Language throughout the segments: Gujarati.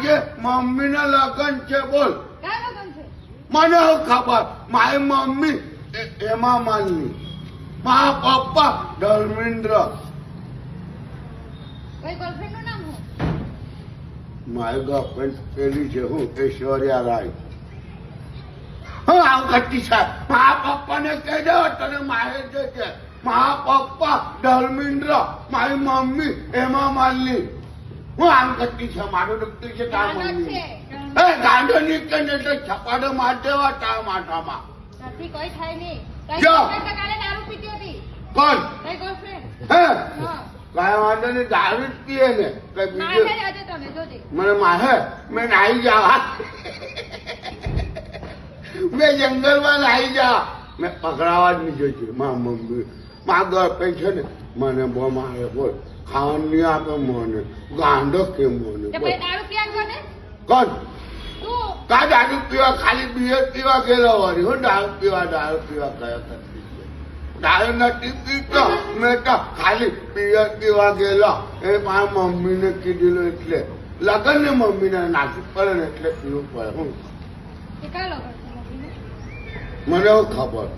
આજે મમ્મીના લગ્ન છે બોલ ક્યાં લગન છે? મને ખબર મારી મમ્મી એમાં માનની મારા પપ્પા ધર્મેન્દ્ર કઈ ગર્લફ્રેન્ડ નું નામ હું? મારી ગર્લફ્રેન્ડ પેલી છે હું ઐશ્વર્યા રાય હું આવું કરતી છે મારા પપ્પાને કહી દો તને મારે છે મારા પપ્પા ધર્મેન્દ્ર મારી મમ્મી એમાં માનની હું આમ કરતી છે મારું દુખતું છે તાર મમ્મી એ ગાંડો નીકળે ને તો છપાડો માર દેવા તાર માથામાં નથી કઈ થાય નહીં. કઈ જો. girlfriend તો કાલે દારૂ પીતી હતી. કોણ કઈ girlfriend? હે હા. કાંઈ વાંધો નહીં દારૂ જ પીએ ને કઈ મારે બીજું આજે તમે જોજે. મને માહે મેં નાહી જાવા મેં જંગલમાં નાહી જા મેં પકડાવા જ નહીં જોઈતી મારા મમ્મી મારા ગર્લફ્રેન્ડ છે ને મને બહુ મારે બોલ ખાવાનું નહીં આપે મને ગાંડો કેમ મને તો બોલ પછી દારૂ પીયા કોને? કોણ તું. કા દારૂ પીવા ખાલી બિયર પીવા ગયેલો વળી હું દારૂ પીવા કયો કરતી છે? દારૂ નથી પીતો મેં તો ખાલી બિયર પીવા ગયેલો એ મારા મમ્મીને કીધેલું એટલે લગન ને મમ્મીને નાખી પડે ને એટલે પીવું પડે હું તે કાં લગન છે મમ્મીને? મને એવું ખબર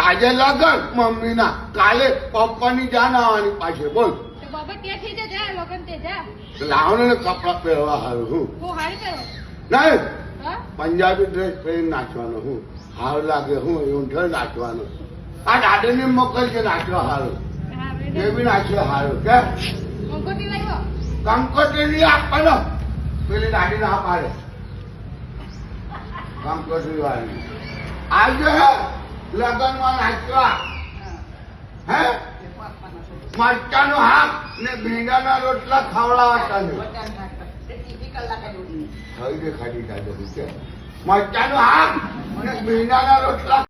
આજે લગન મમ્મીના કાલે પપ્પાની જાન આવવાની પાછી બોલ તો બાબા ત્યાંથી જ જા લગન તે જા. લાવને ને કપડા પહેરવા હારું હું હું હારી કરો. નહીં હા? પંજાબી ડ્રેસ પહેરી નાચવાનો હું હાર લાગે હું એવું ઢળ નાચવાનું આ દાદીને મોકલશે નાચવા હારું હા, એ બેટા. બી નાચવા હારું કે કંકોત્રી લાવ્યો? કંકોત્રી આપવાનો પેલી દાદી ના પાડે કંકોત્રી વાળી આજે હે લગનમાં નાચવા હે મરચાનો હાક ને ભીંડાના રોટલા ખવડાવતા ખાઈ દે ખાલી કાઢે મરચાનો હાક ને ભીંડાના રોટલા